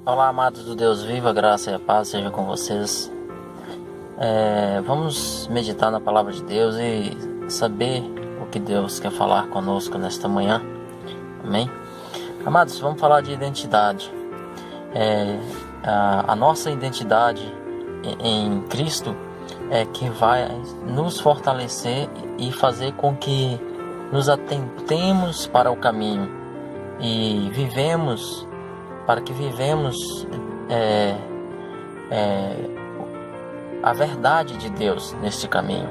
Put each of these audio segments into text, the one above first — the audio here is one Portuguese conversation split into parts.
Olá, amados do Deus vivo, a graça e a paz seja com vocês. Vamos meditar na palavra de Deus e saber o que Deus quer falar conosco nesta manhã. Amém? Amados, vamos falar de identidade. A nossa identidade em Cristo é que vai nos fortalecer e fazer com que nos atentemos para o caminho e vivemos a verdade de Deus neste caminho.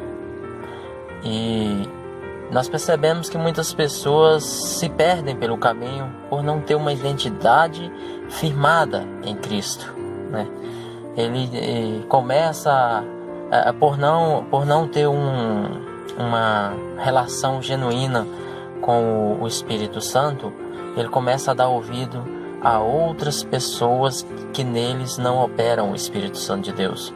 E nós percebemos que muitas pessoas se perdem pelo caminho por não ter uma identidade firmada em Cristo, né? Ele começa por não ter uma relação genuína com o Espírito Santo. Ele começa a dar ouvido a outras pessoas que neles não operam o Espírito Santo de Deus.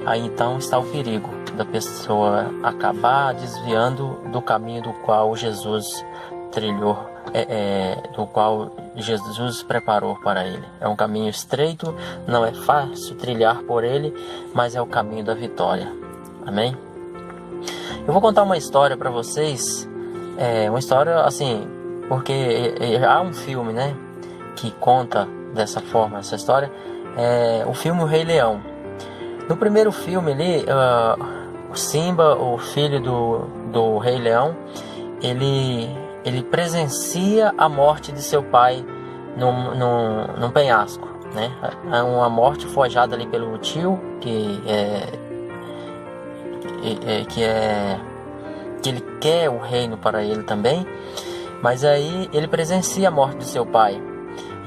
Aí então está o perigo da pessoa acabar desviando do caminho do qual Jesus trilhou, do qual Jesus preparou para ele. É um caminho estreito, não é fácil trilhar por ele, mas é o caminho da vitória. Amém? Eu vou contar uma história para vocês, uma história assim, porque há um filme, né, que conta dessa forma essa história. O filme O Rei Leão. No primeiro filme ali, o Simba, o filho do Rei Leão, ele presencia a morte de seu pai num penhasco, né? É uma morte forjada ali pelo tio, que ele quer o reino para ele também, mas aí ele presencia a morte de seu pai.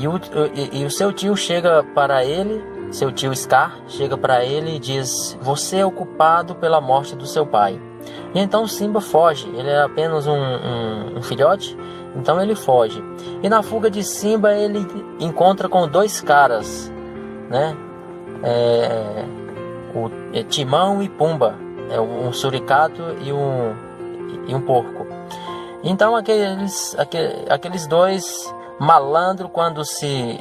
E o seu tio chega para ele, seu tio Scar, chega para ele e diz: você é o culpado pela morte do seu pai. E então Simba foge. Ele é apenas um filhote, então ele foge. E na fuga de Simba ele encontra com dois caras, né? O Timão e Pumba, um suricato e um porco. Então aqueles dois malandro, quando se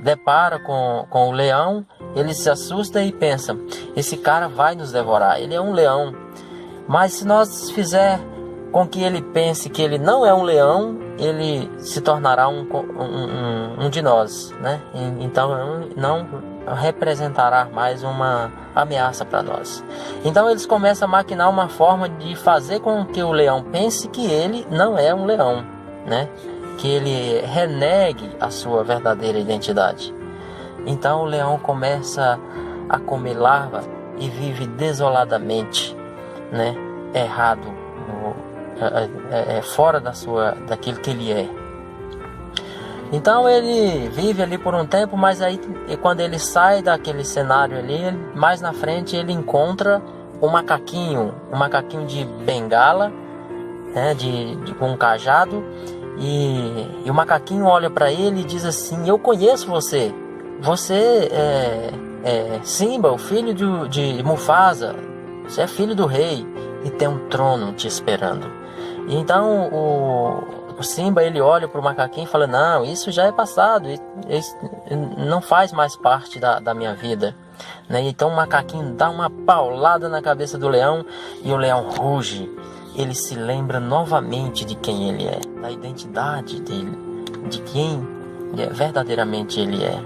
depara com o leão, ele se assusta e pensa: esse cara vai nos devorar, ele é um leão. Mas se nós fizer com que ele pense que ele não é um leão, ele se tornará um de nós, né? Então não representará mais uma ameaça para nós. Então eles começam a maquinar uma forma de fazer com que o leão pense que ele não é um leão, né? Que ele renegue a sua verdadeira identidade. Então o leão começa a comer larva e vive desoladamente, né? Errado, fora daquilo que ele é. Então ele vive ali por um tempo, mas aí quando ele sai daquele cenário ali, mais na frente ele encontra um macaquinho de bengala, né? Com um cajado. E o macaquinho olha para ele e diz assim: eu conheço você. Você é Simba, o filho de Mufasa. Você é filho do rei e tem um trono te esperando. E então o Simba ele olha para o macaquinho e fala: não, isso já é passado, isso não faz mais parte da minha vida, né? Então o macaquinho dá uma paulada na cabeça do leão e o leão ruge. Ele se lembra novamente de quem ele é, da identidade dele, de quem verdadeiramente ele é.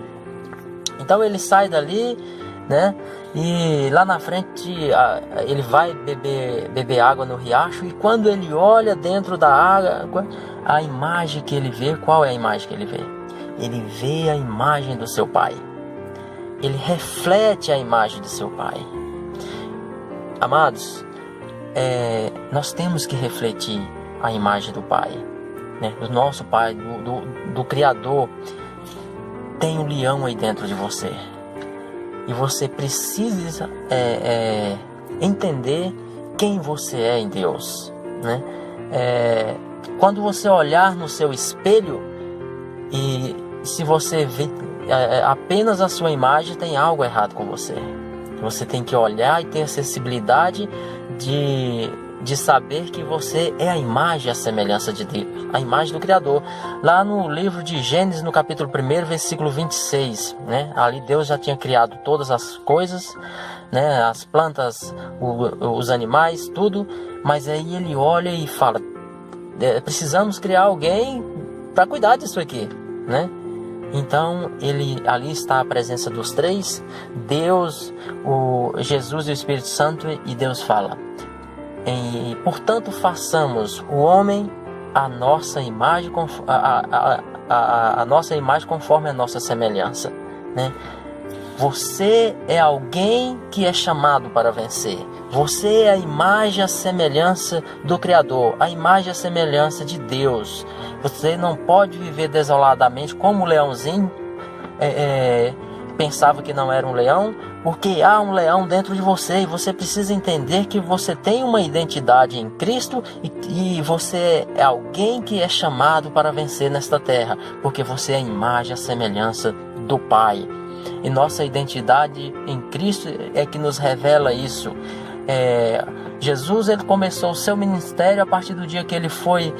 Então ele sai dali, né? E lá na frente ele vai beber água no riacho. E quando ele olha dentro da água, a imagem que ele vê, qual é a imagem que ele vê? Ele vê a imagem do seu pai. Ele reflete a imagem do seu pai. Amados, nós temos que refletir a imagem do Pai, né? Do nosso Pai, do Criador. Tem um leão aí dentro de você e você precisa entender quem você é em Deus, né? Quando você olhar no seu espelho e se você vê apenas a sua imagem, tem algo errado com você. Você tem que olhar e ter a sensibilidade de de saber que você é a imagem e a semelhança de Deus, a imagem do Criador. Lá no livro de Gênesis, no capítulo 1, versículo 26, né? Ali Deus já tinha criado todas as coisas, né? As plantas, os animais, tudo. Mas aí ele olha e fala, precisamos criar alguém para cuidar disso aqui, né? Então ali está a presença dos três, Deus, Jesus e o Espírito Santo, e Deus fala: portanto façamos o homem a nossa imagem, a nossa imagem conforme a nossa semelhança, né? Você é alguém que é chamado para vencer. Você é a imagem e a semelhança do Criador, a imagem e a semelhança de Deus. Você não pode viver desoladamente como o leãozinho pensava que não era um leão, porque há um leão dentro de você e você precisa entender que você tem uma identidade em Cristo e você é alguém que é chamado para vencer nesta terra, porque você é a imagem e a semelhança do Pai. E nossa identidade em Cristo é que nos revela isso. Jesus, ele começou o seu ministério a partir do dia que ele foi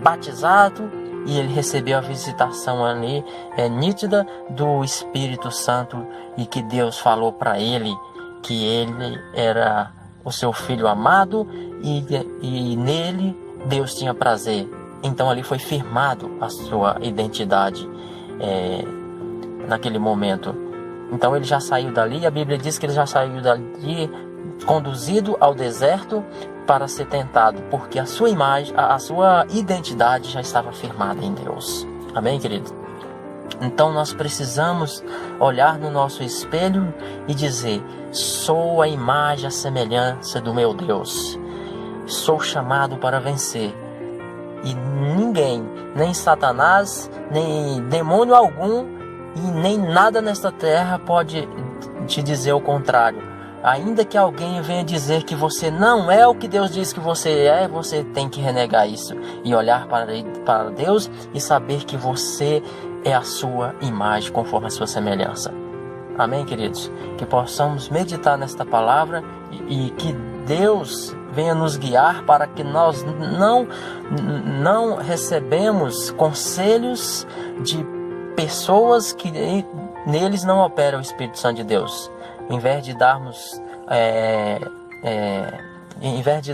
batizado, e ele recebeu a visitação ali nítida do Espírito Santo, e que Deus falou para ele que ele era o seu filho amado e nele Deus tinha prazer. Então ali foi firmado a sua identidade naquele momento. Então ele já saiu dali, a Bíblia diz que ele já saiu dali conduzido ao deserto para ser tentado, porque a sua imagem, a sua identidade já estava firmada em Deus. Amém, querido? Então nós precisamos olhar no nosso espelho e dizer: sou a imagem, a semelhança do meu Deus. Sou chamado para vencer. E ninguém, nem Satanás, nem demônio algum, e nem nada nesta terra pode te dizer o contrário. Ainda que alguém venha dizer que você não é o que Deus diz que você é, você tem que renegar isso e olhar para Deus e saber que você é a sua imagem conforme a sua semelhança. Amém, queridos? Que possamos meditar nesta palavra e que Deus venha nos guiar para que nós não recebemos conselhos de pessoas que neles não opera o Espírito Santo de Deus. Em vez de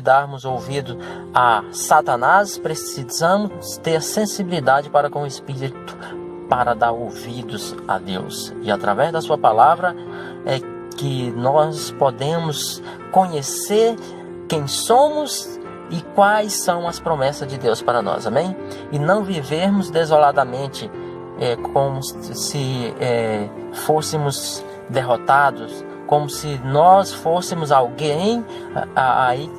darmos ouvido a Satanás, precisamos ter sensibilidade para com o Espírito, para dar ouvidos a Deus. E através da sua palavra é que nós podemos conhecer quem somos e quais são as promessas de Deus para nós. Amém? E não vivermos desoladamente como se fôssemos derrotados, como se nós fôssemos alguém aí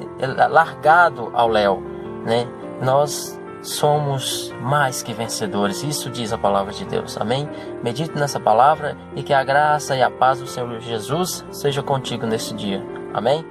largado ao léu, né? Nós somos mais que vencedores, isso diz a palavra de Deus. Amém? Medite nessa palavra e que a graça e a paz do Senhor Jesus seja contigo nesse dia. Amém?